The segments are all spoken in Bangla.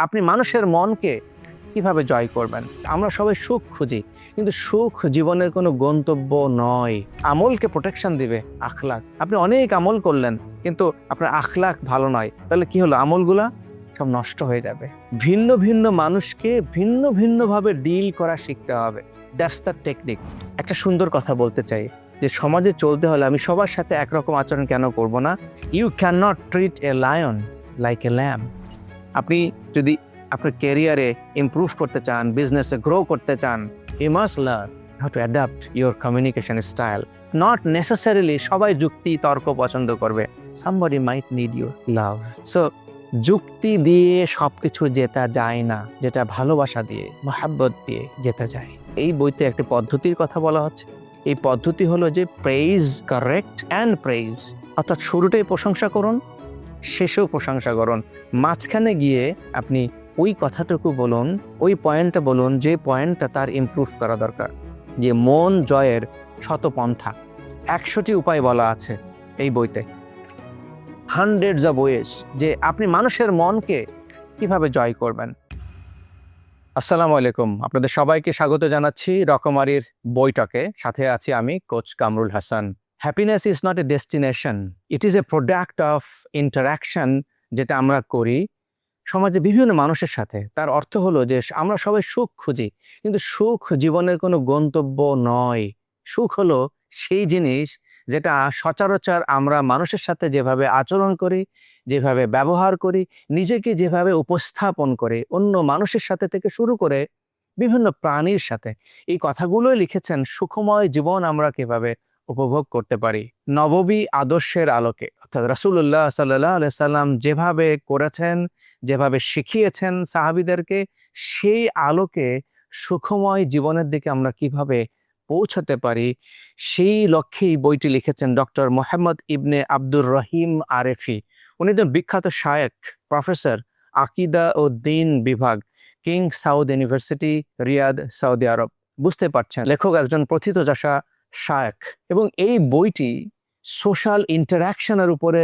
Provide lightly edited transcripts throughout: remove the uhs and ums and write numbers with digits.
আপনি মানুষের মনকে কিভাবে জয় করবেন। আমরা সবাই সুখ খুঁজি, কিন্তু সুখ জীবনের কোনো গন্তব্য নয়। আমলকে প্রোটেকশন দিবে আখলাক। আপনি অনেক আমল করলেন, কিন্তু আপনার আখলাক ভালো নয়, তাহলে কি হলো? আমলগুলা সব নষ্ট হয়ে যাবে। ভিন্ন ভিন্ন মানুষকে ভিন্ন ভিন্নভাবে ডিল করা শিখতে হবে। That's the technique. একটা সুন্দর কথা বলতে চাই যে সমাজে চলতে হলে আমি সবার সাথে একরকম আচরণ কেন করব না? You can not treat a lion like a lamb. আপনি যদি আপনার ক্যারিয়ারে ইমপ্রুভ করতে চান, বিজনেসে গ্রো করতে চান, you must learn how to adapt your communication style. Not necessarily সবাই যুক্তি তর্ক পছন্দ করবে। Somebody might need your love. So যুক্তি দিয়ে সবকিছু জেতা যায় না, যেটা ভালোবাসা দিয়ে, মহাব্বত দিয়ে জেতা যায়। এই বইতে একটা পদ্ধতির কথা বলা হচ্ছে। এই পদ্ধতি হলো যে প্রেইজ, কারেক্ট অ্যান্ড প্রেইজ, অর্থাৎ শুরুটাই প্রশংসা করুন, শেষেও প্রশংসা করুন। মাঝখানে গিয়ে আপনি ওই কথাটুকু বলুন, ওই পয়েন্টটা বলুন যে পয়েন্টটা তার ইমপ্রুভ করা দরকার। যে মন জয়ের শতপন্থা, 100টি উপায় বলা আছে এই বইতে, হান্ড্রেডস অফ ওয়েজ, যে আপনি মানুষের মনকে কিভাবে জয় করবেন। আসসালামু আলাইকুম, আপনাদের সবাইকে স্বাগত জানাচ্ছি রকমারির বৈঠকে। সাথে আছি আমি, coach Kamrul Hasan. Happiness is not a destination, it is a product of interaction, যেটা আমরা করি সমাজে বিভিন্ন মানুষের সাথে। তার অর্থ হলো যে আমরা সবাই সুখ খুঁজি, কিন্তু সুখ জীবনের কোনো গন্তব্য নয়। সুখ হলো সেই জিনিস যেটা সচরাচর আমরা মানুষের সাথে যেভাবে আচরণ করি, যেভাবে ব্যবহার করি, নিজেকে যেভাবে উপস্থাপন করে অন্য মানুষের সাথে থেকে শুরু করে বিভিন্ন প্রাণীর সাথে। এই কথাগুলোই লিখেছেন সুখময় জীবন আমরা কিভাবে উপভোগ করতে পারি নববী আদর্শের আলোকে। অর্থাৎ রাসূলুল্লাহ সাল্লাল্লাহু আলাইহি সাল্লাম যেভাবে করেছেন, যেভাবে শিখিয়েছেন সাহাবীদেরকে, সেই আলোকে সুখময় জীবনের দিকে আমরা কিভাবে পৌঁছাতে পারি, সেই লক্ষ্যেই বইটি লিখেছেন doctor Mohammad ibn Abdur Rahim Arefi. উনি একজন বিখ্যাত শায়েখ, প্রফেসর, আকিদা ও দ্বীন বিভাগ, King Saud University, Riyadh, Saudi Arab. বুঝতে পারছেন, লেখক একজন প্রথিতযশা শায়েখ। এবং এই বইটি সোশ্যাল ইন্টারাকশনের উপরে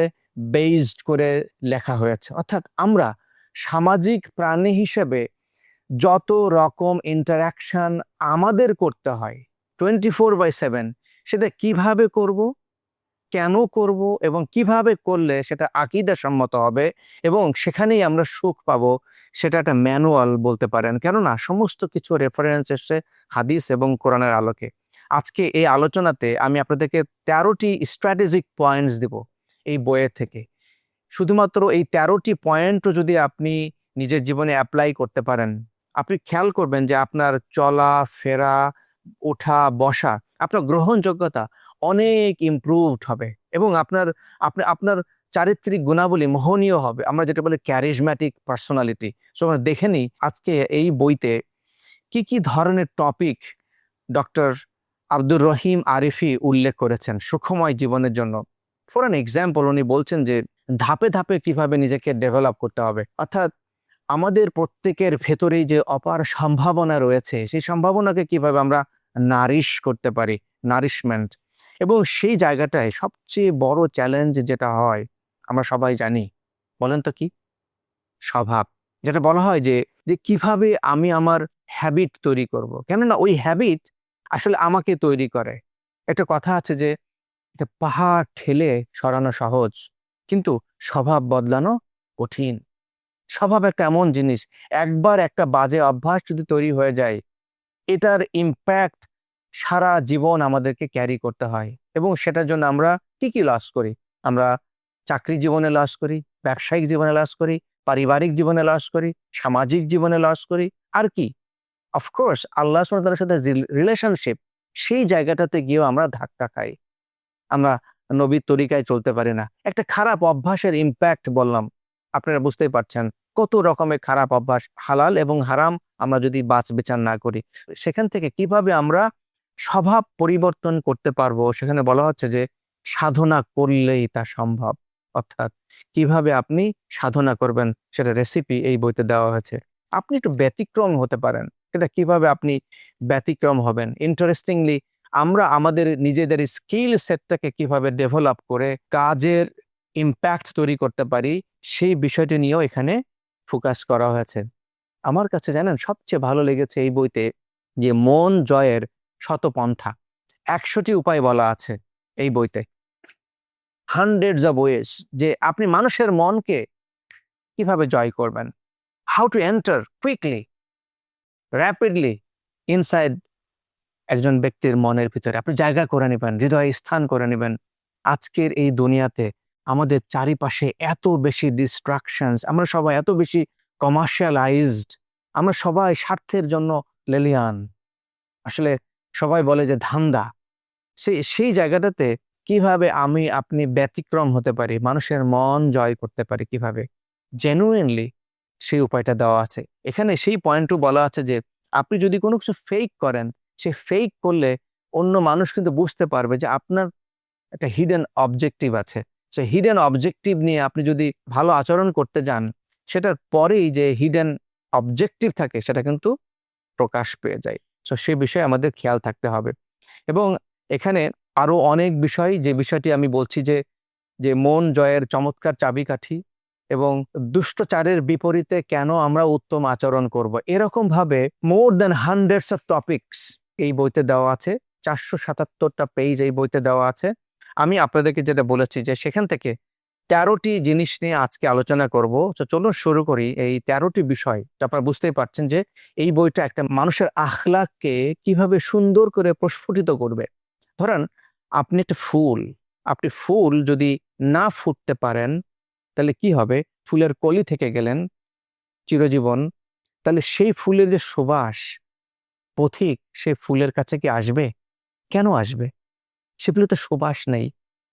বেসড করে লেখা হয়েছে। অর্থাৎ আমরা সামাজিক প্রাণী হিসেবে যত রকম ইন্টারাকশন আমাদের করতে হয় 24/7, সেটা কিভাবে করব, কেন করব এবং কিভাবে করলে সেটা আকীদা সম্মত হবে এবং সেখানেই আমরা সুখ পাবো, সেটা একটা ম্যানুয়াল বলতে পারেন। কেননা সমস্ত কিছু রেফারেন্স এসছে হাদিস এবং কোরআনের আলোকে। আজকে এই আলোচনাতে আমি আপনাদেরকে 13টি স্ট্র্যাটেজিক পয়েন্টস দিব এই বইয়ের থেকে। শুধুমাত্র এই 13টি পয়েন্টও যদি আপনি নিজের জীবনে অ্যাপ্লাই করতে পারেন, আপনি খেয়াল করবেন যে আপনার চলা ফেরা, ওঠা বসা, আপনার গ্রহণযোগ্যতা অনেক ইমপ্রুভড হবে এবং আপনার আপনার চারিত্রিক গুণাবলী মোহনীয় হবে। আমরা যেটা বলি ক্যারিজম্যাটিক পার্সোনালিটি। সো আমরা দেখে নিই আজকে এই বইতে কি কি ধরনের টপিক ডক্টর আব্দুর রহিম আরিফি উল্লেখ করেছেন সুখময় জীবনের জন্য। ফর অ্যান এক্সাম্পল, উনি বলছেন যে ধাপে ধাপে কিভাবে নিজেকে ডেভেলপ করতে হবে। অর্থাৎ আমাদের প্রত্যেকের ভেতরেই যে অপার সম্ভাবনা রয়েছে, সেই সম্ভাবনাকে কিভাবে আমরা নারিশ করতে পারি, নারিশমেন্ট। এবং সেই জায়গাটায় সবচেয়ে বড় চ্যালেঞ্জ যেটা হয় আমরা সবাই জানি, বলেন তো কি? স্বভাব। যেটা বলা হয় যে যে কিভাবে আমি আমার হ্যাবিট তৈরি করব। কেননা ওই হ্যাবিট আসলে আমাকে তৈরি করে। একটা কথা আছে যে পাহাড় ঠেলে সরানো সহজ, কিন্তু স্বভাব বদলানো কঠিন। স্বভাব একটা এমন জিনিস, একবার একটা বাজে অভ্যাস যদি তৈরি হয়ে যায়, এটার ইম্প্যাক্ট সারা জীবন আমাদেরকে ক্যারি করতে হয়। এবং সেটার জন্য আমরা কি কি লস করি? আমরা চাকরি জীবনে লস করি, ব্যবসায়িক জীবনে লস করি, পারিবারিক জীবনে লস করি, সামাজিক জীবনে লস করি। আর কি? অফকোর্স আল্লাহ সুবহানাহু ওয়া তাআলার সাথে রিলেশনশিপ, সেই জায়গাটাতে গিয়েও আমরা ধাক্কা খাই। আমরা নবীর তরিকায় চলতে পারি না। একটা খারাপ অভ্যাসের ইম্প্যাক্ট বললাম, আপনারা বুঝতেই পারছেন কত রকমের খারাপ অভ্যাস, হালাল এবং হারাম, আমরা যদি বাছ বিচার না করি। সেখান থেকে কিভাবে আমরা স্বভাব পরিবর্তন করতে পারবো, সেখানে বলা হচ্ছে যে সাধনা করলেই তা সম্ভব। অর্থাৎ কিভাবে আপনি সাধনা করবেন সেটা রেসিপি এই বইতে দেওয়া হয়েছে। আপনি একটু ব্যতিক্রম হতে পারেন, এটা কিভাবে আপনি ব্যতিক্রম হবেন। ইন্টারেস্টিংলি আমরা আমাদের নিজেদের স্কিল সেটটাকে কিভাবে ডেভেলপ করে কাজের ইম্প্যাক্ট তৈরি করতে পারি, সেই বিষয়টি নিয়েও এখানে ফোকাস করা হয়েছে। আমার কাছে জানেন সবচেয়ে ভালো লেগেছে এই বইতে যে মন জয়ের শতপন্থা, ১০০টি উপায় বলা আছে এই বইতে, হান্ড্রেডস অফ ওয়েজ, যে আপনি মানুষের মনকে কিভাবে জয় করবেন, how to enter quickly, rapidly inside একজন ব্যক্তির মনের ভিতরে আপনি জায়গা করে নেবেন, হৃদয়ে স্থান করে নেবেন। আজকের এই দুনিয়াতে আমাদের চারিপাশে এত বেশি ডিস্ট্রাকশনস, আমরা সবাই এত বেশি কমার্শিয়ালাইজড, আমরা সবাই স্বার্থের জন্য লেলিয়ান। আসলে সবাই বলে যে ধান্দা, সেই জায়গাটাতে কিভাবে আমি আপনি ব্যতিক্রম হতে পারি, মানুষের মন জয় করতে পারি কিভাবে জেনুইনলি, সেই উপায়টা দেওয়া আছে এখানে। সেই পয়েন্টও বলা আছে যে আপনি যদি কোনো কিছু ফেক করেন, সে ফেক করলে অন্য মানুষ কিন্তু বুঝতে পারবে যে আপনার একটা হিডেন অবজেক্টিভ আছে। সে হিডেন অবজেক্টিভ নিয়ে আপনি যদি ভালো আচরণ করতে যান, সেটার পরেই যে হিডেন অবজেক্টিভ থাকে সেটা কিন্তু প্রকাশ পেয়ে যায়। সো সে বিষয়ে আমাদের খেয়াল থাকতে হবে। এবং এখানে আরো অনেক বিষয়, যে বিষয়টি আমি বলছি যে যে মন জয়ের চমৎকার চাবিকাঠি এবং দুষ্টচারের বিপরীতে কেন আমরা উত্তম আচরণ করব, এরকম ভাবে more than hundreds of topics এই বইতে দেওয়া আছে। 477টা পেজ এই বইতে দেওয়া আছে। আমি আপনাদেরকে যেটা বলেছি যে সেখান থেকে 13টি জিনিস নিয়ে আজকে আলোচনা করব। তো চলুন শুরু করি। এই 13টি বিষয়, আপনারা বুঝতেই পারছেন যে এই বইটা একটা মানুষের আখলাককে কিভাবে সুন্দর করে প্রস্ফুটিত করবে। ধরেন আপনি একটা ফুল, আপনি ফুল যদি না ফুটতে পারেন তাহলে কি হবে? ফুলের কলি থেকে গেলেন চিরজীবন, তাহলে সেই ফুলের যে সুবাস, পথিক সে ফুলের কাছে কি আসবে? কেন আসবে? সেগুলো তো সুবাস নেই,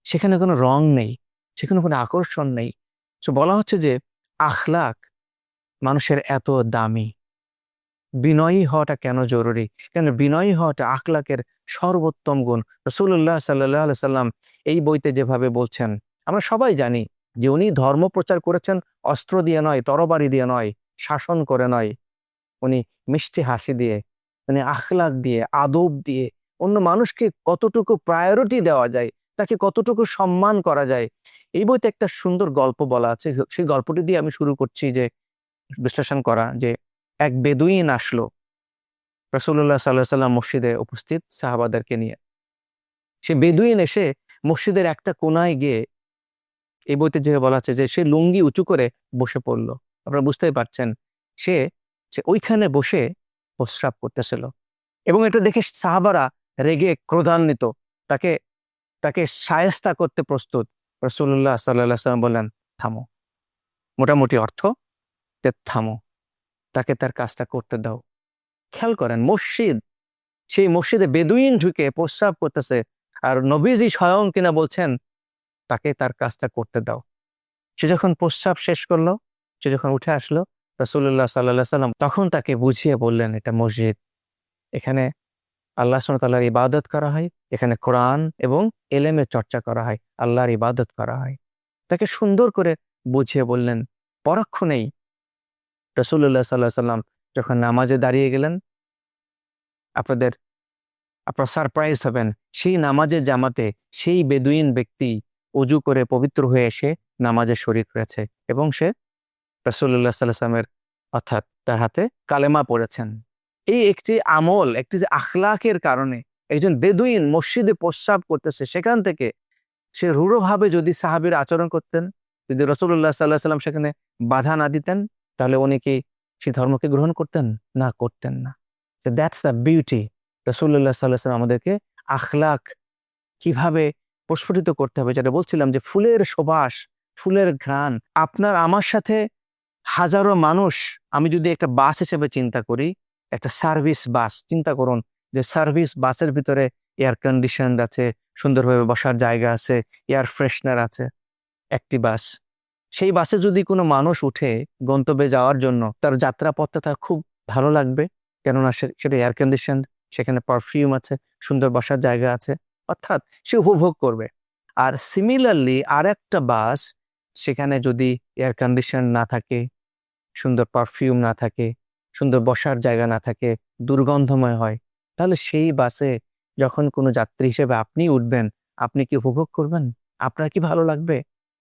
সেখানে কোনো রং নেই, সেখানে কোনো আকর্ষণ নেই। তো বলা হচ্ছে যে আখলাক মানুষের এত দামি। বিনয়ী হওয়াটা কেন জরুরি? কেন বিনয়ী হওয়াটা আখলাকের সর্বোত্তম গুণ। রাসূলুল্লাহ সাল্লাল্লাহু আলাইহি সাল্লাম এই বইতে যেভাবে বলছেন, আমরা সবাই জানি যে উনি ধর্ম প্রচার করেছেন অস্ত্র দিয়ে নয়, তরবারি দিয়ে নয়, শাসন করে নয়, উনি মিষ্টি হাসি দিয়ে, উনি আখলাক দিয়ে, আদব দিয়ে, অন্য মানুষকে কতটুকু প্রায়োরিটি দেওয়া যায়, তাকে কতটুকু সম্মান করা যায়। এই বইতে একটা সুন্দর গল্প বলা আছে। সেই গল্পটি দিয়ে আমি শুরু করছি যে বিশ্লেষণ করা, যে এক বেদুইন আসলো রাসূলুল্লাহ সাল্লাল্লাহু আলাইহি সাল্লাম মসজিদে উপস্থিত সাহাবাদেরকে নিয়ে। সে বেদুইন এসে মসজিদের একটা কোনায় গিয়ে, এই বইতে যে বলা আছে যে সে লুঙ্গি উঁচু করে বসে পড়লো। আপনারা বুঝতেই পারছেন, সে সে ওইখানে বসে প্রস্রাব করতেছিল এবং এটা দেখে সাহাবারা রেগে ক্রোধান্বিত, তাকে তাকে শায়েস্তা করতে প্রস্তুত। রাসূলুল্লাহ সাল্লাল্লাহু আলাইহি সাল্লাম বললেন, থামো। মোটামুটি অর্থ যে থামো, তাকে তার কাজটা করতে দাও। খেয়াল করেন, মসজিদ, সেই মসজিদে বেদুইন ঢুকে প্রস্রাব করতেছে, আর নবীজি স্বয়ং কিনা বলছেন তাকে তার কাজটা করতে দাও। সে যখন প্রস্রাব শেষ করলো, সে যখন উঠে আসলো, রাসূলুল্লাহ সাল্লাল্লাহু আলাইহি সাল্লাম তখন তাকে বুঝিয়ে বললেন, এটা মসজিদ, এখানে আল্লাহ সুবহানাহু ওয়া তাআলার ইবাদত করা হয়, এখানে কোরআন এবং এলেমের চর্চা করা হয়, আল্লাহর ইবাদত করা হয়। তাকে সুন্দর করে বুঝিয়ে বললেন। পরক্ষণেই রাসূলুল্লাহ সাল্লাল্লাহু আলাইহি সাল্লাম যখন নামাজে দাঁড়িয়ে গেলেন, আপনাদের আপনারা সারপ্রাইজড হবেন, সেই নামাজের জামাতে সেই বেদুইন ব্যক্তি অজু করে পবিত্র হয়ে এসে নামাজে শরীক হয়েছে এবং সে রাসূলুল্লাহ সাল্লাল্লাহু আলাইহি সাল্লামের, অর্থাৎ তার হাতে কালেমা পড়েছেন। এই একটি আমল, একটি যে আখলাকের কারণে একজন বেদুইন মসজিদে প্রস্রাব করতেছে, সেখান থেকে সে রূঢ়ভাবে যদি সাহাবীরা আচরণ করতেন, যদি রাসূলুল্লাহ সাল্লাল্লাহু আলাইহি সাল্লাম সেখানে বাধা না দিতেন, তাহলে উনি কি সেই ধর্মকে গ্রহণ করতেন? না, করতেন না। That's the beauty. রাসূলুল্লাহ সাল্লাল্লাহু আলাইহি সাল্লাম আমাদেরকে আখলাক কিভাবে প্রস্ফুটিত করতে হবে, যেটা বলছিলাম যে ফুলের সুবাস, ফুলের ঘ্রাণ। আপনার আমার সাথে হাজারো মানুষ, আমি যদি একটা বাস হিসেবে চিন্তা করি, একটা সার্ভিস বাস চিন্তা করুন, যে সার্ভিস বাসের ভিতরে এয়ার কন্ডিশন আছে, সুন্দরভাবে বসার জায়গা আছে, এয়ার ফ্রেশনার আছে, একটি বাস। সেই বাসে যদি কোনো মানুষ উঠে গন্তব্যে যাওয়ার জন্য, তার যাত্রাপথটা তার খুব ভালো লাগবে, কেননা সেটা এয়ার কন্ডিশন, সেখানে পারফিউম আছে, সুন্দর বসার জায়গা আছে, অর্থাৎ সে উপভোগ করবে। আর সিমিলারলি আর একটা বাস, সেখানে যদি এয়ার কন্ডিশন না থাকে, সুন্দর পারফিউম না থাকে, সুন্দর বসার জায়গা না থাকে, দুর্গন্ধময় হয়, তাহলে সেই বাসে যখন কোনো যাত্রী হিসেবে আপনি উঠবেন, আপনি কি উপভোগ করবেন? আপনার কি ভালো লাগবে?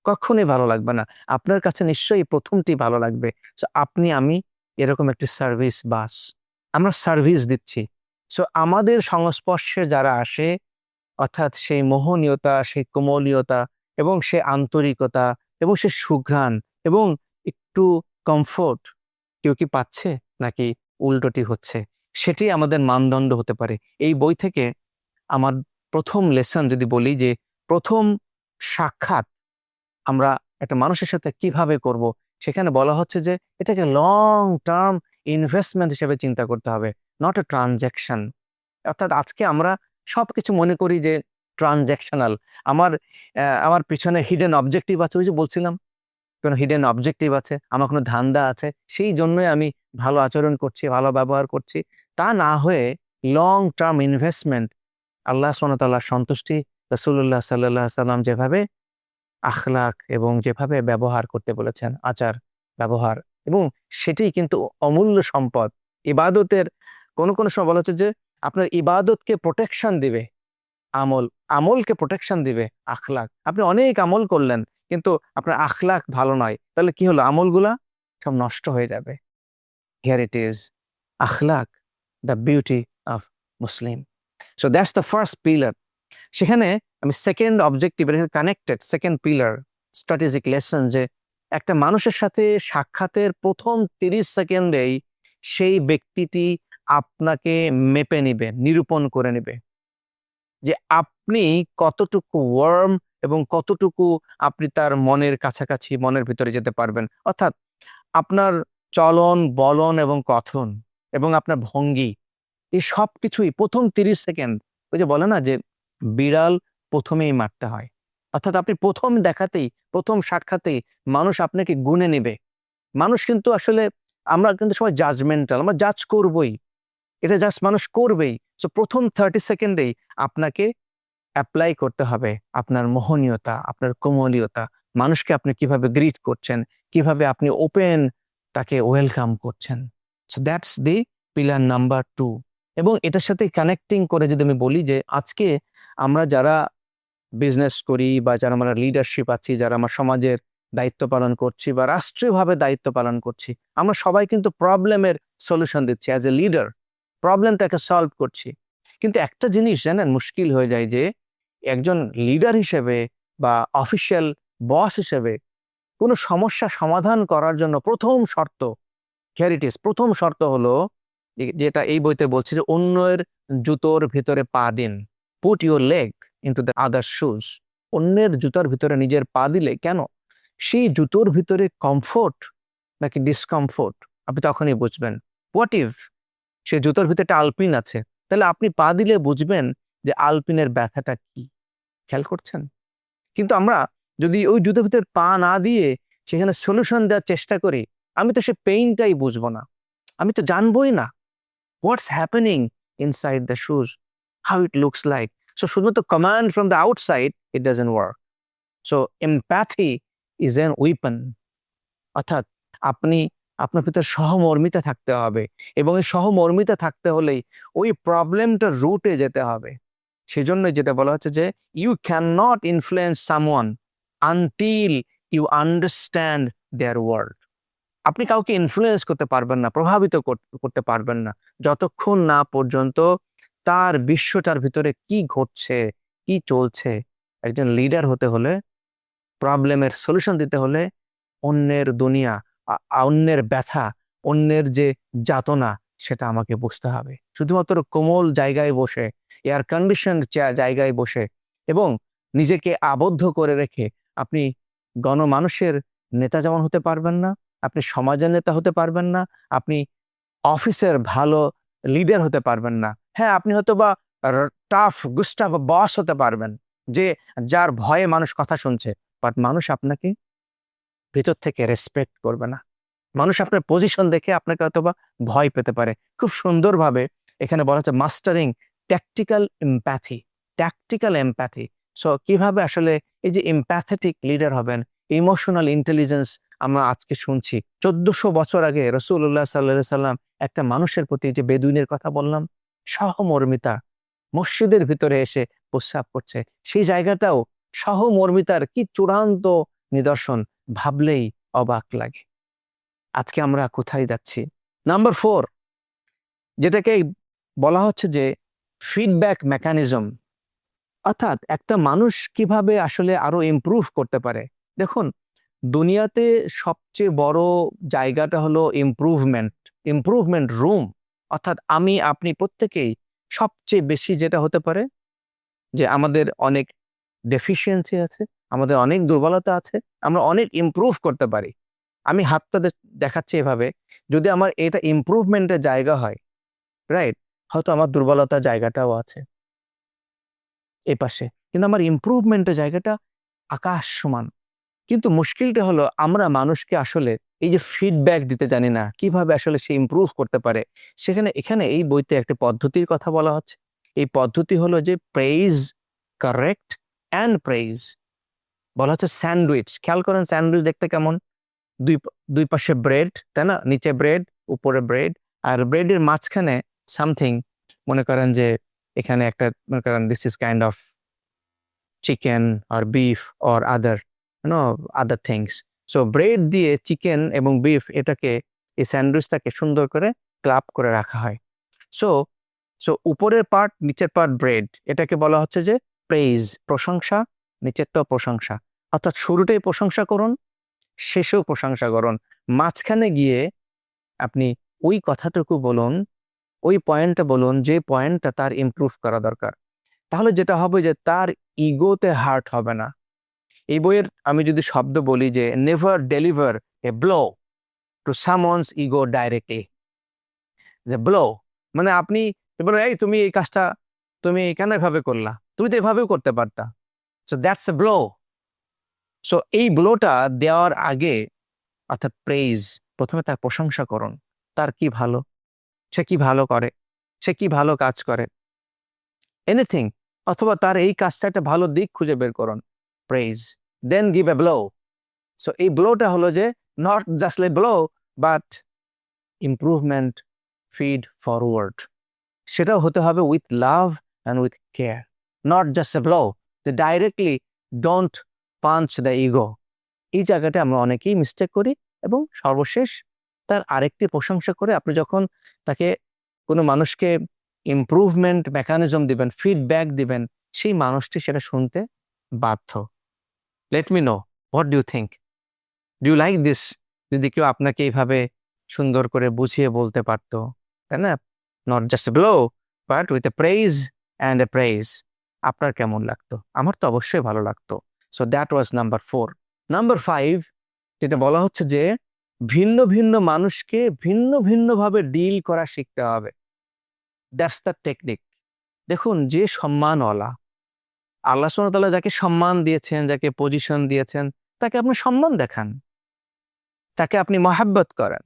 কখনোই ভালো লাগবে না। আপনার কাছে নিশ্চয়ই প্রথমটি ভালো লাগবে। সো আপনি আমি এরকম একটি সার্ভিস বাস। আমরা সার্ভিস দিচ্ছি। সো আমাদের সংস্পর্শে যারা আসে অর্থাৎ সেই মোহনীয়তা, সেই কোমলীয়তা এবং সে আন্তরিকতা এবং সে সুঘ্রাণ এবং একটু কমফোর্ট কেউ কি পাচ্ছে নাকি উল্টোটি হচ্ছে? সেটি আমাদের মানদণ্ড হতে পারে। এই বই থেকে আমার ১ম লেসন যদি বলি যে ১ম সাক্ষাৎ আমরা একটা মানুষের সাথে কিভাবে করব? সেখানে বলা হচ্ছে যে এটাকে লং টার্ম ইনভেস্টমেন্ট হিসেবে চিন্তা করতে হবে। Not a transaction. অর্থাৎ আজকে আমরা সবকিছু মনে করি যে ট্রান্সেকশনাল। আমার আমার পিছনে হিডেন অবজেক্টিভ আছে। ওই যে বলছিলাম, কোনো হিডেন অবজেক্টিভ আছে, আমার কোনো ধান্দা আছে। সেই জন্যই আমি ভালো আচরণ করছি, ভালো ব্যবহার করছি। তা না হয়ে লং টার্ম ইনভেস্টমেন্ট, আল্লাহ সুবহানাহু ওয়া তাআলার সন্তুষ্টি, রাসূলুল্লাহ সাল্লাল্লাহু আলাইহি সাল্লাম যেভাবে আখলাক এবং যেভাবে ব্যবহার করতে বলেছেন, আচার ব্যবহার এবং সেটিই কিন্তু অমূল্য সম্পদ। ইবাদতের কোনো সময় বলা হচ্ছে যে আপনার ইবাদতকে প্রোটেকশন দিবে আমল, আমলকে প্রোটেকশন দিবে আখলাক। আপনি অনেক আমল করলেন কিন্তু আপনার আখলাক ভালো নয়। তাহলে কি হলো? আমলগুলা সব নষ্ট হয়ে যাবে। হিয়ার ইট ইজ আখলাক, the beauty of Muslim. So that's the first pillar. সেখানে আমি সেকেন্ড অবজেক্টিভ এর connected second pillar strategic lesson যে একটা মানুষের সাথে সাক্ষাতের ১ম ৩০ সেকেন্ডেই সেই ব্যক্তিটি আপনাকে মেপে নিবে, নিরূপণ করে নিবে যে আপনি কতটুকু ওয়ার্ম এবং কতটুকু আপনি তার মনের কাছাকাছি, মনের ভিতরে যেতে পারবেন। অর্থাৎ আপনার চলন, বলন এবং কথন এবং আপনার ভঙ্গি, এই সবকিছুই ১ম ৩০ সেকেন্ড, ওই যে বলে না যে বিড়াল ১মেই মারতে হয়। অর্থাৎ আপনি ১ম দেখাতেই, ১ম সাক্ষাতেই মানুষ আপনাকে গুণে নিবে। মানুষ কিন্তু আসলে আমরা কিন্তু সবাই জাজমেন্টাল, আমরা জাজ করবই। এটা জাস্ট মানুষ করবেই। সো ১ম ৩০ সেকেন্ডেই আপনাকে এপ্লাই করতে হবে আপনার মোহনীয়তা, আপনার কোমলীয়তা। মানুষকে আপনি কিভাবে গ্রিট করছেন, কিভাবে আপনি ওপেন তাকে ওয়েলকাম করছেন। So that's the pillar number ২। এবং এটার সাথে কানেক্টিং করে যদি আমি বলি যে আজকে আমরা যারা বিজনেস করি বা যারা আমরা লিডারশিপ আছি, যারা আমার সমাজের দায়িত্ব পালন করছি বা রাষ্ট্রীয়ভাবে দায়িত্ব পালন করছি, আমরা সবাই কিন্তু প্রবলেমের সলিউশন দিচ্ছি অ্যাজ এ লিডার। প্রবলেমটাকে সলভ করছি। কিন্তু একটা জিনিস জানেন মুশকিল হয়ে যায় যে একজন লিডার হিসেবে বা অফিসিয়াল বস হিসেবে কোনো সমস্যা সমাধান করার জন্য ১ম শর্ত, হিয়ার ইট ইজ, ১ম শর্ত হলো যেটা এই বইতে বলছে যে অন্যের জুতোর ভিতরে পা দিন। Put your leg into the other shoes. অন্যের জুতার ভিতরে নিজের পা দিলে কেন? সেই জুতোর ভিতরে কমফোর্ট নাকি ডিসকমফোর্ট আপনি তখনই বুঝবেন। হোয়াট ইফ সে জুতোর ভিতরে একটা আলপিন আছে? তাহলে আপনি পা দিলে বুঝবেন যে আলপিনের ব্যথাটা কি। খেয়াল করছেন? কিন্তু আমরা যদি ওই জুতোর ভিতরে পা না দিয়ে সেখানে সলিউশন দেওয়ার চেষ্টা করি, আমি তো সে পেইনটাই বুঝবো না। আমি তো জানবোই না what's happening inside the shoes, how it looks like. So শুধুমাত্র command from the outside it doesn't work. So empathy is an weapon. অর্থাৎ আপনি আপনার ভিতরে সহমর্মিতা থাকতে হবে এবং এই সহমর্মিতা থাকতে হলেই ওই প্রবলেমটার রুটে যেতে হবে। সেজন্যই যেটা বলা হচ্ছে যে you can not influence someone until you understand their world. আপনি কাউকে ইনফ্লুয়েন্স করতে পারবেন না, প্রভাবিত করতে পারবেন না যতক্ষণ না পর্যন্ত তার বিশ্বটার ভিতরে কি ঘটছে, কি চলছে। একজন লিডার হতে হলে, প্রবলেমের সলিউশন দিতে হলে অন্যের দুনিয়া, অন্যের ব্যথা, অন্যের যে যাতনা সেটা আমাকে বুঝতে হবে। শুধুমাত্র কোমল জায়গায় বসে, এয়ার কন্ডিশন জায়গায় বসে এবং নিজেকে আবদ্ধ করে রেখে আপনি গণমানুষের নেতা যেমন হতে পারবেন না, আপনি সমাজের নেতা হতে পারবেন না, আপনি অফিসের ভালো লিডার হতে পারবেন না। হ্যাঁ, আপনি হয়তো বা টাফ গুস্টাফ বস হতে পারবেন, যে যার ভয়ে মানুষ কথা শুনছে, বাট মানুষ আপনাকে ভিতর থেকে রেসপেক্ট করবে না। মানুষ আপনার পজিশন দেখে আপনাকে হয়তোবা ভয় পেতে পারে। খুব সুন্দরভাবে এখানে বলা হচ্ছে mastering tactical empathy, tactical empathy. So কিভাবে আসলে এই যে এমপ্যাথেটিক লিডার হবেন, ইমোশনাল ইন্টেলিজেন্স আমরা আজকে শুনছি। ১৪০০ বছর আগে রাসূলুল্লাহ সাল্লাল্লাহু আলাইহি সাল্লাম একটা মানুষের প্রতি, যে বেদুইনের কথা বললাম, সহমর্মিতা, মসজিদের ভিতরে এসে প্রস্রাব করছে, সেই জায়গাটাও সহমর্মিতার কি চূড়ান্ত নিদর্শন ভাবলেই অবাক লাগে। আজকে আমরা কোথায় যাচ্ছি? নাম্বার 4, যেটাকে বলা হচ্ছে যে ফিডব্যাক মেকানিজম, অর্থাৎ একটা মানুষ কিভাবে আসলে আরো ইমপ্রুভ করতে পারে। দেখুন, দুনিয়াতে সবচেয়ে বড় জায়গাটা হলো ইমপ্রুভমেন্ট রুম। অর্থাৎ আমি আপনি প্রত্যেকেই সবচেয়ে বেশি যেটা হতে পারে যে আমাদের অনেক ডেফিসিয়েন্সি আছে, আমাদের অনেক দুর্বলতা আছে, আমরা অনেক ইমপ্রুভ করতে পারি। আমি হাতটা দেখাচ্ছি এভাবে, যদি আমার এটা ইমপ্রুভমেন্টের জায়গা হয়, রাইট, হয়তো আমার দুর্বলতার জায়গাটাও আছে এই পাশে, কিন্তু আমার ইমপ্রুভমেন্টের জায়গাটা আকাশ সমান। কিন্তু মুশকিলটা হলো আমরা মানুষকে আসলে এই যে ফিডব্যাক দিতে জানি না, কিভাবে আসলে সে ইমপ্রুভ করতে পারে। এখানে এই বইতে একটা পদ্ধতির কথা বলা হচ্ছে। এই পদ্ধতি হলো যে প্রেইজ, কারেক্ট অ্যান্ড প্রেইজ। বলা হচ্ছে স্যান্ডউইচ। খেয়াল করেন স্যান্ডউইচ দেখতে কেমন? দুই দুই পাশে ব্রেড, তাই না? নিচে ব্রেড, উপরে ব্রেড, আর ব্রেডের মাঝখানে সামথিং, মনে করেন যে এখানে একটা, মনে করেন this is kind of chicken আর beef or other things. So bread দিয়ে চিকেন এবং বিফ এটাকে, এই স্যান্ডউইচটাকে সুন্দর করে ক্লাব করে রাখা হয়। সো সো উপরের পার্ট, নিচের পার্ট ব্রেড, এটাকে বলা হচ্ছে যে প্রেইজ, প্রশংসা, নিচেরটাও প্রশংসা। অর্থাৎ শুরুটাই প্রশংসা করুন, শেষেও প্রশংসা করুন। মাঝখানে গিয়ে আপনি ওই কথাটুকু বলুন, ওই পয়েন্টটা বলুন যে পয়েন্টটা তার ইমপ্রুভ করা দরকার। তাহলে যেটা হবে যে তার ইগোতে হার্ট হবে না। এই বইয়ের আমি যদি শব্দ বলি যে never deliver a blow to someone's ego directly. যে ব্লো মানে আপনি বলেন, এই তুমি এই কাজটা তুমি কেন এভাবে করলা, তুমি তো এভাবেও করতে পারতা। So that's a blow. So এই ব্লোটা দেওয়ার আগে, অর্থাৎ প্রেইজ, প্রথমে তার প্রশংসা করুন। তার কি ভালো, সে কি ভালো করে, সে কি ভালো কাজ করে, এনিথিং, অথবা তার এই কাজটা একটা ভালো দিক খুঁজে বের করুন, praise, then give a blow. So এই ব্লোটা হলো যে not just a blow, but improvement, feed forward. সেটাও হতে হবে with love and with care, not just a blow, যে directly don't punch the ego. এই জায়গাটা আমরা অনেকেই মিস্টেক করি। এবং সর্বশেষ তার আরেকটি প্রশংসা করে, আপনি যখন তাকে, কোনো মানুষকে ইমপ্রুভমেন্ট মেকানিজম দিবেন, ফিডব্যাক দিবেন, সেই মানুষটি সেটা শুনতে বাধ্য। Let me know, what do you think, do you like this? যদি কেউ আপনাকে এইভাবে সুন্দর করে বুঝিয়ে বলতে পারতো, তাই না, not just blow but with a praise and a praise, আপনার কেমন লাগতো? আমার তো অবশ্যই ভালো লাগতো। So that was number 4। Number 5, যেটা বলা হচ্ছে যে ভিন্ন ভিন্ন মানুষকে ভিন্ন ভিন্নভাবে ডিল করা শিখতে হবে। That's the technique. দেখুন, যে সম্মানওয়ালা, আল্লাহ সুবহানাহু ওয়া তাআলা যাকে সম্মান দিয়েছেন, যাকে পজিশন দিয়েছেন, তাকে আপনি সম্মান দেখান, তাকে আপনি মহাব্বত করেন,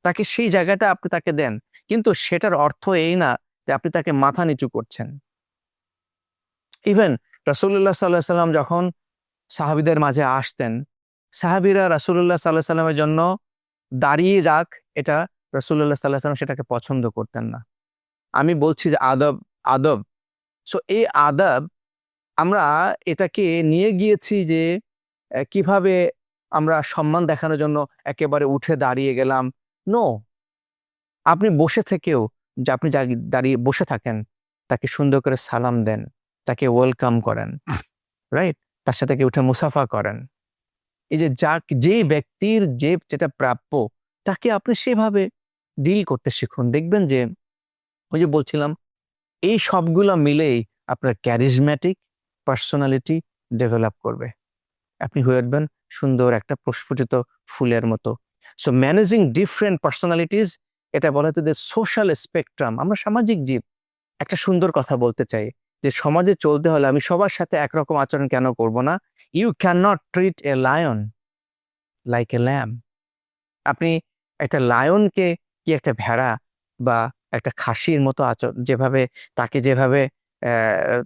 তাকে সেই জায়গাটা আপনি তাকে দেন। কিন্তু সেটার অর্থ এই না যে আপনি তাকে মাথা নিচু করছেন। ইভেন রাসূলুল্লাহ সাল্লাল্লাহু আলাইহি সাল্লাম যখন সাহাবীদের মাঝে আসতেন, সাহাবীরা রাসূলুল্লাহ সাল্লাল্লাহু আলাইহি সাল্লামের জন্য দাঁড়িয়ে যাক, এটা রাসূলুল্লাহ সাল্লাল্লাহু আলাইহি সাল্লাম সেটাকে পছন্দ করতেন না। আমি বলছি যে আদব, আদব। সো এই আদব, আমরা এটাকে নিয়ে গিয়েছি যে কিভাবে আমরা সম্মান দেখানোর জন্য একেবারে উঠে দাঁড়িয়ে গেলাম। নো, আপনি বসে থেকেও, যে আপনি দাঁড়িয়ে বসে থাকেন, তাকে সুন্দর করে সালাম দেন, তাকে ওয়েলকাম করেন, রাইট? তার সাথে উঠে মুসাফা করেন। এই যে যে ব্যক্তির যেটা প্রাপ্য, তাকে আপনি সেভাবে ডিল করতে শিখুন। দেখবেন যে ওই যে বলছিলাম, এই সবগুলো মিলেই আপনার ক্যারিজম্যাটিক পার্সোনালিটি ডেভেলপ করবে। আপনি হয়ে উঠবেন সুন্দর একটা প্রস্ফুটিত ফুলের মতো। সো ম্যানেজিং ডিফারেন্ট পার্সোনালিটিস, এটা বলা হচ্ছে যে সোশ্যাল স্পেকট্রাম। আমরা সামাজিক জীব। একটা সুন্দর কথা বলতে চাই যে সমাজে চলতে হলে আমি সবার সাথে একরকম আচরণ কেন করব না? You can not treat a lion like a lamb. আপনি একটা লায়নকে কি একটা ভেড়া বা একটা খাসির মতো যেভাবে তাকে যেভাবে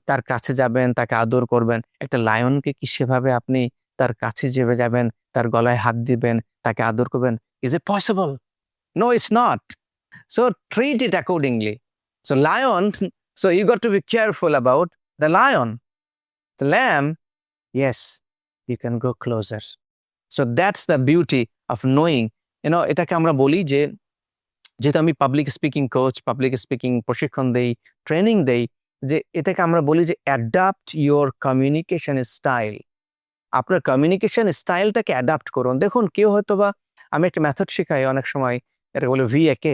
তার কাছে যাবেন, তাকে আদর করবেন, একটা লায়নকে কি সেভাবে আপনি তার কাছে যাবেন, তার গলায় হাত দিবেন, তাকে আদর করবেন? Is it possible? No, it's not. So treat it accordingly. So lion, so you got to be careful about the lion. The lamb, yes, you can go closer. So that's the beauty of knowing. এটাকে আমরা বলি যে, যেহেতু আমি public speaking coach, public speaking প্রশিক্ষণ দেই, ট্রেনিং দেই, যে এটাকে আমরা বলি যে অ্যাডাপ্ট ইউর কমিউনিকেশন স্টাইল। আপনার কমিউনিকেশন স্টাইলটাকে অ্যাডাপ্ট করুন। দেখুন, কেউ হয়তো বা, আমি একটা মেথড শেখাই অনেক সময়, এটা বলে VAK,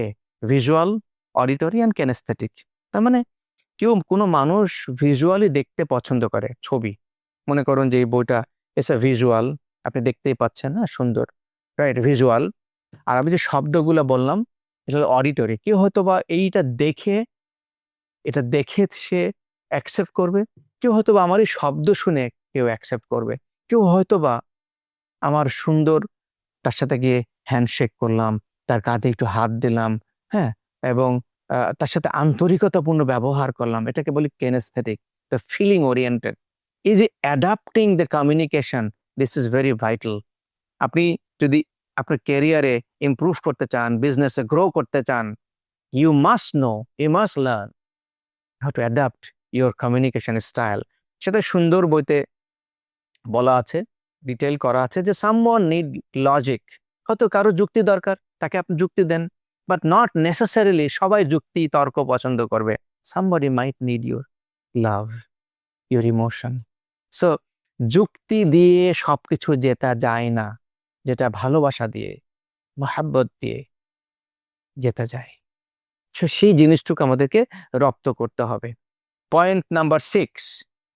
ভিজুয়াল, অডিটরি অ্যান্ড কিনেস্থেটিক। তার মানে কোনো মানুষ ভিজুয়ালি দেখতে পছন্দ করে ছবি। মনে করুন যে এই বইটা এসে ভিজুয়াল, আপনি দেখতেই পাচ্ছেন না, সুন্দর, রাইট, ভিজুয়াল। আর আমি যে শব্দগুলো বললাম এটা হলো অডিটরি। কেউ হয়তো বা এটা দেখে সে অ্যাকসেপ্ট করবে, কেউ হয়তো বা আমার এই শব্দ শুনে কেউ অ্যাকসেপ্ট করবে, কেউ হয়তো বা আমার সুন্দর, তার সাথে গিয়ে হ্যান্ডশেক করলাম, তার কাঁধে একটু হাত দিলাম, হ্যাঁ, এবং তার সাথে আন্তরিকতাপূর্ণ ব্যবহার করলাম, এটাকে বলি কিনেস্থেটিক, দ্য ফিলিং ওরিয়েন্টেড। এই যে adapting the communication, this is very vital. আপনি যদি আপনার ক্যারিয়ারে ইমপ্রুভ করতে চান, বিজনেসে গ্রো করতে চান, you must know, you must learn how to adapt your communication style. সেটা সুন্দর বইতে বলা আছে, ডিটেইল করা আছে যে সামওয়ান নিড লজিক। হয়তো কারো যুক্তি দরকার, তাকে আপনি যুক্তি দেন, বাট নট নেসেসারিলি সবাই যুক্তি তর্ক পছন্দ করবে। Somebody might need your love, your emotion. So যুক্তি দিয়ে সবকিছু জেতা যায় না, যেটা ভালোবাসা দিয়ে, মহাব্বত দিয়ে জেতা যায়। সো সেই জিনিসটুকু আমাদেরকে রপ্ত করতে হবে। পয়েন্ট নাম্বার 6,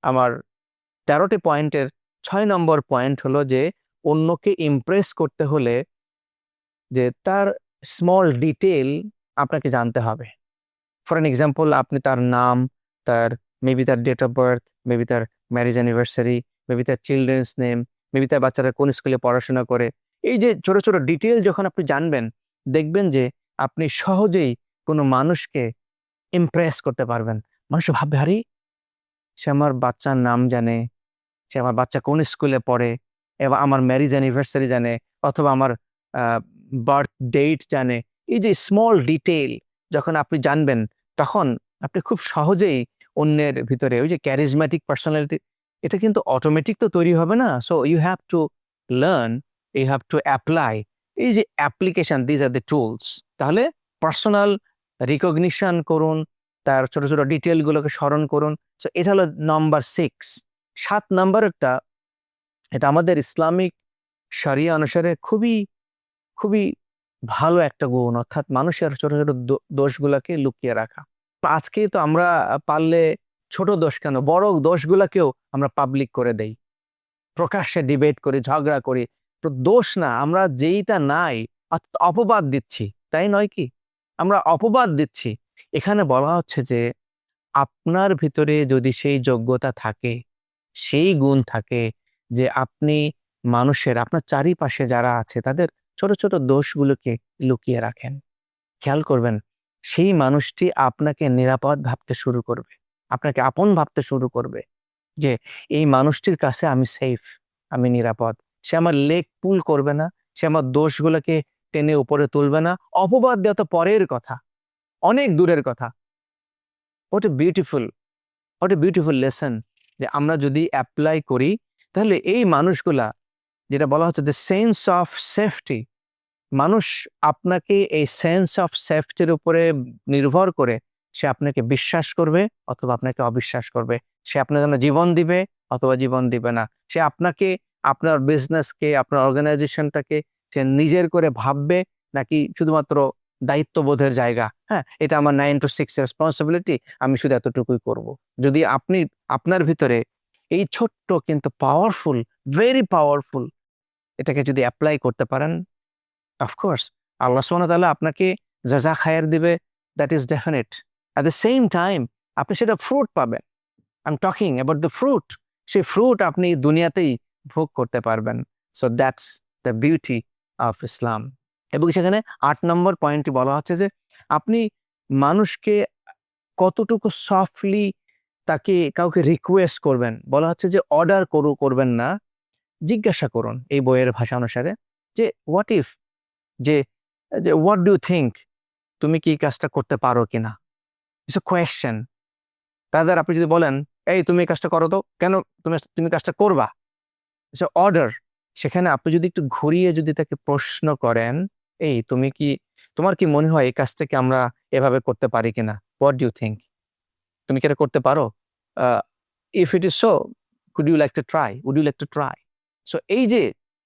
আমার 13টি পয়েন্টের 6 নম্বর পয়েন্ট হলো যে অন্যকে ইমপ্রেস করতে হলে যে তার স্মল ডিটেল আপনাকে জানতে হবে। ফর এন এক্সাম্পল, আপনি তার নাম, তার মেবি তার ডেট অফ বার্থ, মেবি তার ম্যারেজ অ্যানিভার্সারি, মেবি তার চিলড্রেন্স নেম, মেবি তার বাচ্চারা কোন স্কুলে পড়াশোনা করে, এই যে ছোট ছোট ডিটেল যখন আপনি জানবেন, দেখবেন যে আপনি সহজেই কোনো মানুষকে ইমপ্রেস করতে পারবেন। মানুষ ভাববে, আরে সে আমার বাচ্চার নাম জানে, সে আমার বাচ্চা কোন স্কুলে পড়ে, এবং আমার ম্যারেজ অ্যানিভার্সারি জানে, অথবা আমার বার্থ ডেট জানে। এই যে স্মল ডিটেল যখন আপনি জানবেন, তখন আপনি খুব সহজেই অন্যের ভিতরে ওই যে ক্যারিজম্যাটিক পার্সোনালিটি, এটা কিন্তু অটোমেটিক তো তৈরি হবে না। So you have to learn, you have to apply. এই যে application, these are the tools. তাহলে পার্সোনাল রিকগনিশন করুন, তার ছোট ছোট ডিটেলগুলোকে স্মরণ করুন। সো এটা হলো নাম্বার 6। 7 নাম্বারটা, এটা আমাদের ইসলামিক শরিয়া অনুসারে খুবই খুবই ভালো একটা গুণ, অর্থাৎ মানুষের ছোট ছোট দোষগুলাকে লুকিয়ে রাখা। আজকে তো আমরা পারলে ছোট দোষ কেন, বড় দোষগুলাকেও আমরা পাবলিক করে দেই, প্রকাশ্যে ডিবেট করি, ঝগড়া করি। তো দোষ না, আমরা যেইটা নাই অপবাদ দিচ্ছি, তাই নয় কি? আমরা অপবাদ দিচ্ছি। এখানে বলা হচ্ছে যে আপনার ভিতরে যদি সেই যোগ্যতা থাকে, সেই গুণ থাকে, যে আপনি মানুষের, আপনার চারিপাশে যারা আছে তাদের ছোট ছোট দোষগুলোকে লুকিয়ে রাখেন, খেয়াল করবেন, সেই মানুষটি আপনাকে নিরাপদ ভাবতে শুরু করবে, আপনাকে আপন ভাবতে শুরু করবে, যে এই মানুষটির কাছে আমি সেফ, আমি নিরাপদ। সে আমার লেগ পুল করবে না, সে আমার দোষগুলোকে টেনে উপরে তুলবে না। অপবাদ দেওয়া তো পরের কথা, অনেক দূরের কথা। What a beautiful, what a beautiful lesson, যে আমরা যদি অ্যাপ্লাই করি, তাহলে এই মানুষগুলা, যেটা বলা হচ্ছে যে সেন্স অফ সেফটি, মানুষ আপনাকে এই সেন্স অফ সেফটির উপরে নির্ভর করে সে আপনাকে বিশ্বাস করবে অথবা আপনাকে অবিশ্বাস করবে। সে আপনার জন্য জীবন দিবে অথবা জীবন দিবে না। সে আপনাকে, আপনার বিজনেসকে, আপনার অর্গানাইজেশনটাকে সে নিজের করে ভাববে, নাকি শুধুমাত্র দায়িত্ববোধের জায়গা, হ্যাঁ এটা আমার 9 to 6 রেসপন্সিবিলিটি, আমি শুধু এতটুকুই করব। যদি আপনি আপনার ভিতরে এই ছোট্ট কিন্তু পাওয়ারফুল, ভেরি পাওয়ারফুল, এটাকে যদি অ্যাপ্লাই করতে পারেন, অফকোর্স আল্লাহ সুবহানাহু ওয়া তাআলা আপনাকে জাযা খায়ের দিবে, that is definite. At the same time আপনি সেটা ফ্রুট পাবেন। I am talking about the fruit. সেই ফ্রুট আপনি দুনিয়াতেই ভোগ করতে পারবেন। So that's the beauty of Islam. এবং সেখানে 8 নম্বর পয়েন্টটি বলা হচ্ছে যে আপনি মানুষকে কতটুকু সফটলি তাকে কাউকে রিকোয়েস্ট করবেন। বলা হচ্ছে যে অর্ডার করবেন না, জিজ্ঞাসা করুন এই বইয়ের ভাষা অনুসারে, যে হোয়াট ইফ, যে হোয়াট ডু ইউ থিঙ্ক, তুমি কি এই কাজটা করতে পারো কিনা। It's a question. রাদার আপনি যদি বলেন, এই তুমি এই কাজটা করো তো, কেন তুমি তুমি কাজটা করবা, ইটস এ অর্ডার। সেখানে আপনি যদি একটু ঘুরিয়ে যদি তাকে প্রশ্ন করেন, এই তোমার কি মনে হয় এই কাজটাকে আমরা এভাবে করতে পারি কিনা? What do you think? তুমি কি এটা করতে পারো? If it is so, could you like to try? Would you like to try? So এই যে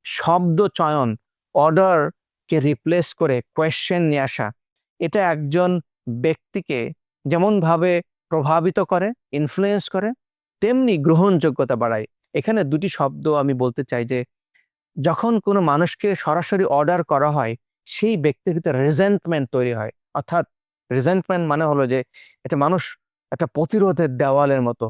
শব্দ চয়ন, অর্ডারকে রিপ্লেস করে কোয়েশ্চেন নিয়ে আসা, এটা একজন ব্যক্তিকে যেমনভাবে প্রভাবিত করে, ইনফ্লুয়েন্স করে, তেমনি গ্রহণযোগ্যতা বাড়ায়। এখানে দুটি শব্দ আমি বলতে চাই যে যখন কোনো মানুষকে সরাসরি অর্ডার করা হয়, সেই ব্যক্তির ভিতরে রেজেন্টমেন্ট তৈরি হয়। অর্থাৎ রেজেন্টমেন্ট মানে হলো যে একটা মানুষ একটা প্রতিরোধের দেওয়ালের মতো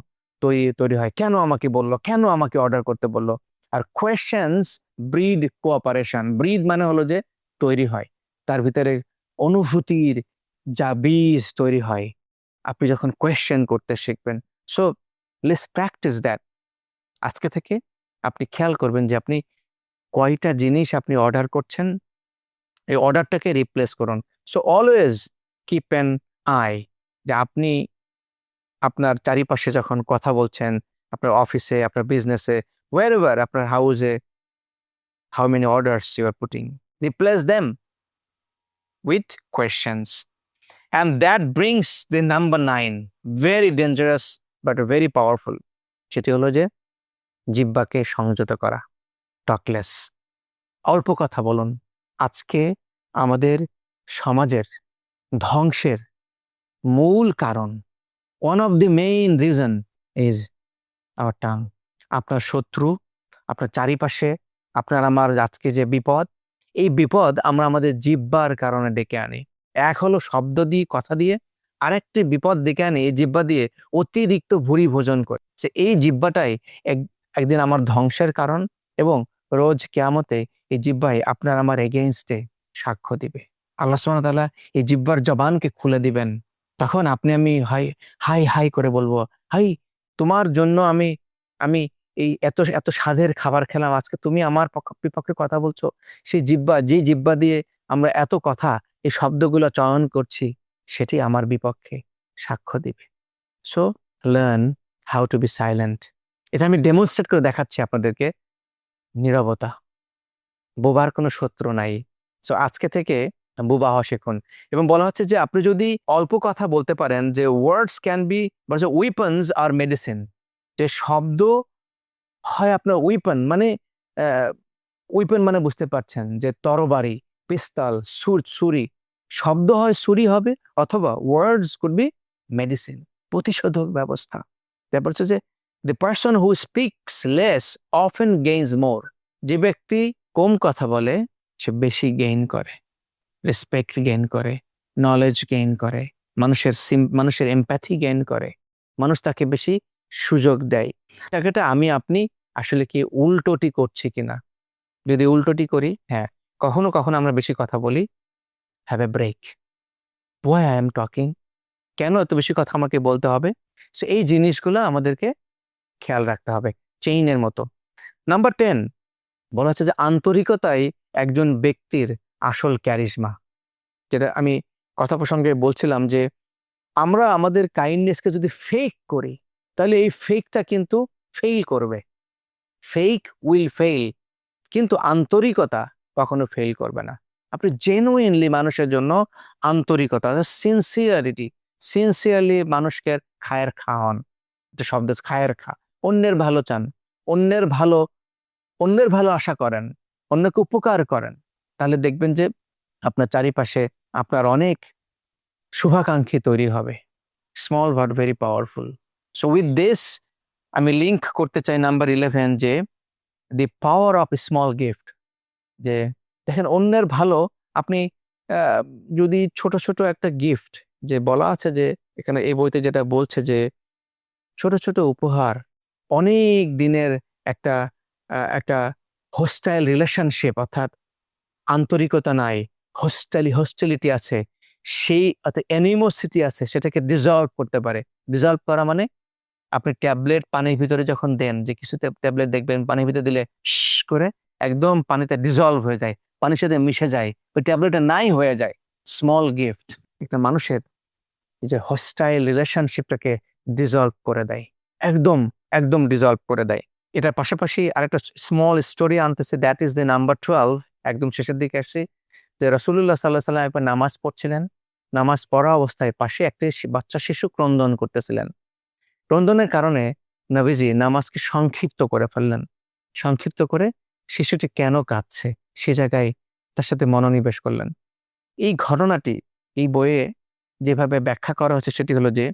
তৈরি হয়। কেন আমাকে বলল? কেন আমাকে অর্ডার করতে বলল? আর কোয়েশ্চেনস ব্রিড কোঅপারেশন। ব্রিড মানে হলো যে তৈরি হয়। তার ভিতরে অনুভূতির যা বীজ তৈরি হয় আপনি যখন কোয়েশ্চেন করতে শিখবেন। So let's practice that. আজকে থেকে আপনি খেয়াল করবেন যে আপনি কয়টা জিনিস আপনি অর্ডার করছেন, এই অর্ডারটাকে রিপ্লেস করুন। So always keep an I, যে আপনি আপনার চারিপাশে যখন কথা বলছেন, আপনার অফিসে, আপনার বিজনেসে, wherever, আপনার হাউসে, how many orders you are putting, replace them with questions. And that brings the number 9, very dangerous but very powerful. সেটি হলো যে জিহ্বাকে সংযত করা, টকলেস। অল্প কথা বলুন। আজকে আমাদের সমাজের ধ্বংসের মূল কারণ, one of the main reason is our tongue. আপনার শত্রু, আপনার চারিপাশে, আপনার আমার আজকে যে বিপদ, এই বিপদ আমরা আমাদের জিহ্বার কারণে ডেকে আনি। এক হলো শব্দ দিয়ে, কথা দিয়ে, আরেকটি বিপদ ডেকে আনি এই জিহ্বা দিয়ে, অতিরিক্ত ভুরি ভোজন করে। যে এই জিহ্বাটাই একদিন আমার ধ্বংসের কারণ, এবং রোজ কিয়ামতে এই জিহ্বাই আপনার আমার এগেইনস্টে সাক্ষ্য দিবে। আল্লাহ সুবহানাহু ওয়া তাআলা এই জিহ্বার জবানকে খুলে দিবেন। তখন আপনি আমি হাই হাই হাই করে বলবো, হাই তোমার জন্য আমি আমি এই এত এত স্বাদের খাবার খেলাম, আজকে তুমি আমার বিপক্ষে কথা বলছো। সেই জিহ্বা, যে জিহ্বা দিয়ে আমরা এত কথা, এই শব্দগুলো চয়ন করছি, সেটি আমার বিপক্ষে সাক্ষ্য দিবে। So learn how to be silent. এটা আমি ডেমনস্ট্রেট করে দেখাচ্ছি আপনাদেরকে। নীরবতা, বোবার কোনো শত্রু নাই। সো আজকে থেকে বোবা হওয়া শিখুন। এবং বলা হচ্ছে যে আপনি যদি অল্প কথা বলতে পারেন, যে ওয়ার্ডস ক্যান বি, উইপন্স আর মেডিসিন, যে শব্দ হয় আপনার উইপন, মানে উইপন মানে বুঝতে পারছেন যে তরবারি, পিস্তল, ছুরি। শব্দ হয় ছুরি হবে, অথবা ওয়ার্ডস কুড বি মেডিসিন, প্রতিশোধক ব্যবস্থা। তারপর হচ্ছে যে the person who speaks less often gains more. যে ব্যক্তি কম কথা বলে সে বেশি গেইন করে, রেসপেক্ট গেইন করে, নলেজ গেইন করে, মানুষের এমপ্যাথি গেইন করে, মানুষ তাকে বেশি সুযোগ দেয়। জায়গাটা আমি আপনি আসলে কি উল্টোটি করছি কিনা? যদি উল্টোটি করি, হ্যাঁ, কখনো কখনো আমরা বেশি কথা বলি, have a break. Why I am talking? কেন এত বেশি কথা আমাকে বলতে হবে? সো এই জিনিসগুলো আমাদেরকে খেয়াল রাখতে হবে, চেইনের মতো। নাম্বার 10 বলা হচ্ছে যে আন্তরিকতাই একজন ব্যক্তির আসল ক্যারিশমা। যেটা আমি কথা প্রসঙ্গে বলছিলাম যে আমরা আমাদের কাইন্ডনেসকে যদি ফেক করি, তাহলে এই ফেকটা কিন্তু ফেইল করবে। ফেক উইল ফেইল, কিন্তু আন্তরিকতা কখনো ফেইল করবে না। আপনি জেনুইনলি মানুষের জন্য আন্তরিকতা, সিনসিয়ারলি মানুষকে খায়ের খাওয়ান। একটা শব্দ আছে, খায়ের খা। অন্যের ভালো চান, অন্যের ভালো অন্যের ভালো আশা করেন, অন্যকে উপকার করেন, তাহলে দেখবেন যে আপনার চারিপাশে আপনার অনেক শুভাকাঙ্ক্ষী তৈরি হবে। Small but very powerful. So with this আমি লিঙ্ক করতে চাই নাম্বার 11, যে দি পাওয়ার অফ স্মল গিফট। যে দেখেন, অন্যের ভালো আপনি যদি ছোট ছোট একটা গিফট, যে বলা আছে যে এখানে এই বইতে যেটা বলছে যে ছোট ছোট উপহার, অনেক দিনের একটা একটা হোস্টাইল রিলেশনশিপ, অর্থাৎ আন্তরিকতা নাই, হোস্টেলিটি আছে, সেই অর্থাৎ অ্যানিমোসিটি আছে, সেটাকে ডিজলভ করতে পারে। ডিজলভ করা মানে আপনি ট্যাবলেট পানির ভিতরে যখন দেন, যে কিছু ট্যাবলেট দেখবেন পানির ভিতরে দিলে করে একদম পানিতে ডিজলভ হয়ে যায়, পানির সাথে মিশে যায়, ওই ট্যাবলেটটা নাই হয়ে যায়। স্মল গিফট একটা মানুষের এই যে হোস্টাইল রিলেশনশিপটাকে ডিজলভ করে দেয়, একদম একদম ডিজলভ করে দেয়। এটার পাশাপাশি আরেকটা স্মল স্টোরি আনতেছে, দ্যাট ইজ দ্য নাম্বার 12, একদম শেষের দিকে আসি, যে রাসূলুল্লাহ সাল্লাল্লাহু আলাইহি ওয়াসাল্লাম একবার নামাজ পড়ছিলেন। নামাজ পড়া অবস্থায় পাশে একটি বাচ্চা শিশু ক্রন্দন করতেছিলেন। ক্রন্দনের কারণে নবীজি নামাজকে সংক্ষিপ্ত করে ফেললেন। সংক্ষিপ্ত করে শিশুটি কেন কাঁদছে সে জায়গায় তার সাথে মনোনিবেশ করলেন। এই ঘটনাটি এই বইয়ে যেভাবে ব্যাখ্যা করা হচ্ছে সেটি হলো যে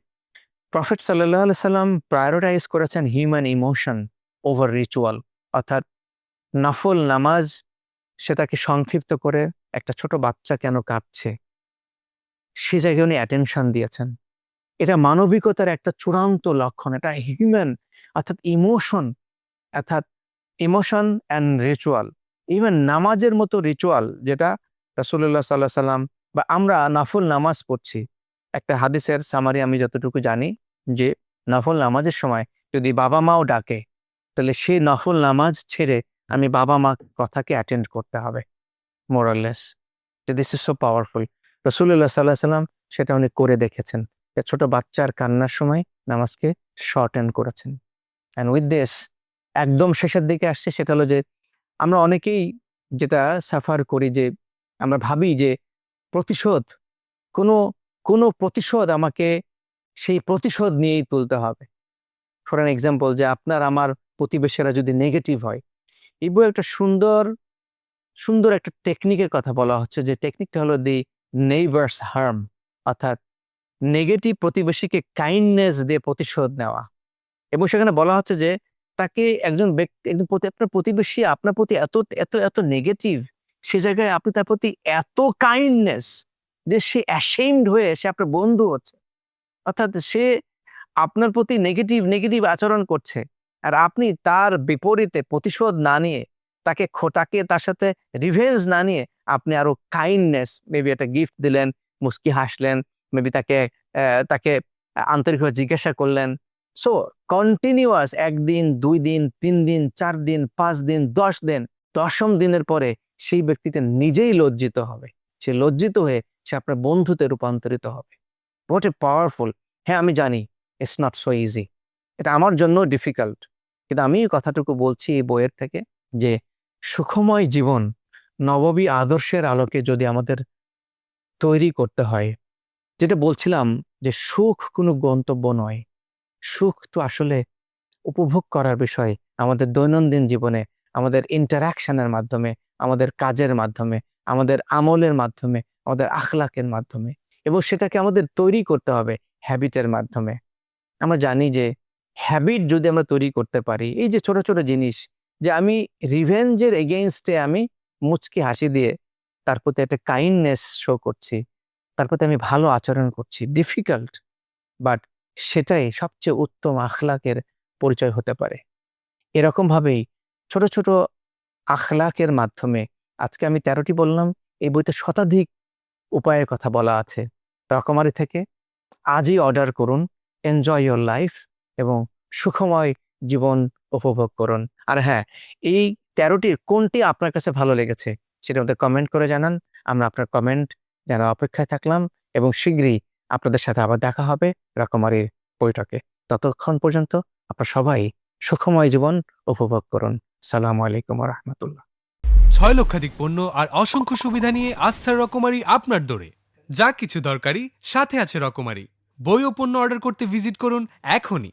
প্রফেট সাল্লাল্লাহু আলাইহি সাল্লাম প্রায়োরিটাইজ করেছেন হিউম্যান ইমোশন ওভার রিচুয়াল, অর্থাৎ নফল নামাজ সেটাকে সংক্ষিপ্ত করে একটা ছোট বাচ্চা কেন কাঁদছে সে জায়গায় উনি অ্যাটেনশন দিয়েছেন। এটা মানবিকতার একটা চূড়ান্ত লক্ষণ, এটা হিউম্যান অর্থাৎ ইমোশন অ্যান্ড রিচুয়াল। ইভেন নামাজের মতো রিচুয়াল যেটা রাসূলুল্লাহ সাল্লাল্লাহু আলাইহি সাল্লাম বা আমরা নফল নামাজ পড়ছি, একটা হাদিসের সামারি আমি যতটুকু জানি যে নফল নামাজের সময় যদি বাবা মাও ডাকে তাহলে সেই নফল নামাজ ছেড়ে আমি বাবা মা কথাকে অ্যাটেন্ড করতে হবে, more or less. This is so powerful. রাসূলুল্লাহ সাল্লাল্লাহু আলাইহি সাল্লাম সেটা উনি করে দেখেছেন। ছোট বাচ্চার কান্নার সময় নামাজকে শর্টেন করেছেন। অ্যান্ড উইথ দিস একদম শেষের দিকে আসছে, সেটা হলো যে আমরা অনেকেই যেটা সাফার করি যে আমরা ভাবি যে প্রতিশোধ, কোনো কোনো প্রতিশোধ আমাকে সেই প্রতিশোধ নিয়েই তুলতে হবে। ফর অ্যান এক্সাম্পল, যে আপনার আমার প্রতিবেশীরা যদি নেগেটিভ হয়, এই বইয়ে একটা সুন্দর সুন্দর একটা টেকনিকের কথা বলা হচ্ছে, যে টেকনিকটা হলো দি নেইবার্স হার্ম, অর্থাৎ নেগেটিভ প্রতিবেশীকে কাইন্ডনেস দিয়ে প্রতিশোধ নেওয়া। এবং সেখানে বলা হচ্ছে যে তাকে একজন ব্যক্তি, একজন আপনার প্রতিবেশী আপনার প্রতি এত এত এত নেগেটিভ, সে জায়গায় আপনি তার প্রতি এত কাইন্ডনেস যে সে অ্যাশেমড হয়ে সে আপনার বন্ধু হচ্ছে। অর্থাৎ সে আপনার প্রতি নেগেটিভ নেগেটিভ আচরণ করছে, আর আপনি তার বিপরীতে প্রতিশোধ না নিয়ে তাকে তার সাথে রিভেঞ্জ না নিয়ে আপনি আরো কাইন্ডনেস, মেবি একটা গিফট দিলেন, মুস্কি হাসলেন, মেবি তাকে আন্তরিকভাবে জিজ্ঞাসা করলেন। সো কন্টিনিউয়াস 1 দিন 2 দিন 3 দিন 4 দিন 5 দিন 10 দিন, 10ম দিনের পরে সেই ব্যক্তিতে নিজেই লজ্জিত হবে। সে লজ্জিত হয়ে সে আপনার বন্ধুতে রূপান্তরিত হবে। What a powerful! হ্যাঁ, আমি জানি ইটস নট সো ইজি, এটা আমার জন্য ডিফিকাল্ট, কিন্তু আমি এই কথাটুকু বলছি এই বইয়ের থেকে যে সুখময় জীবন নববী আদর্শের আলোকে যদি আমাদের তৈরি করতে হয়, যেটা বলছিলাম যে সুখ কোনো গন্তব্য নয়, সুখ তো আসলে উপভোগ করার বিষয়। আমাদের দৈনন্দিন জীবনে আমাদের ইন্টারাকশনের মাধ্যমে, আমাদের কাজের মাধ্যমে, আমাদের আমলের মাধ্যমে, আমাদের আখলাকের মাধ্যমে, এবং সেটাকে আমাদের তৈরি করতে হবে হ্যাবিটের মাধ্যমে। আমরা জানি যে হ্যাবিট যদি আমরা তৈরি করতে পারি, এই যে ছোট ছোট জিনিস, যে আমি রিভেঞ্জের এগেইনস্টে আমি মুচকি হাসি দিয়ে তার প্রতি একটা কাইন্ডনেস শো করছি, তার প্রতি আমি ভালো আচরণ করছি, ডিফিকাল্ট, বাট সেটাই সবচেয়ে উত্তম আখলাকের পরিচয় হতে পারে। এরকম ভাবেই ছোট ছোট আখলাকের মাধ্যমে, আজকে আমি 13টি বললাম, এই বইতে শতাধিক উপায়ের কথা বলা আছে। রকমারি থেকে আজই অর্ডার করুন, এনজয় ইয়োর লাইফ এবং সুখময় জীবন উপভোগ করুন। আর হ্যাঁ, এই 13টির কোনটি আপনার কাছে ভালো লেগেছে সেটা আমাদের কমেন্ট করে জানান। আমরা আপনার কমেন্ট জানার অপেক্ষায় থাকলাম, এবং শীঘ্রই আপনাদের সাথে আবার দেখা হবে রকমারির বৈঠকে। ততক্ষণ পর্যন্ত আপনারা সবাই সুখময় জীবন উপভোগ করুন। আসসালামু আলাইকুম ওয়া রাহমাতুল্লাহ। 6 লক্ষাধিক পণ্য আর অসংখ্য সুবিধা নিয়ে আস্থার রকমারি আপনার দোরে। যা কিছু দরকারি সাথে আছে রকমারি। বই ও পণ্য অর্ডার করতে ভিজিট করুন এখনই।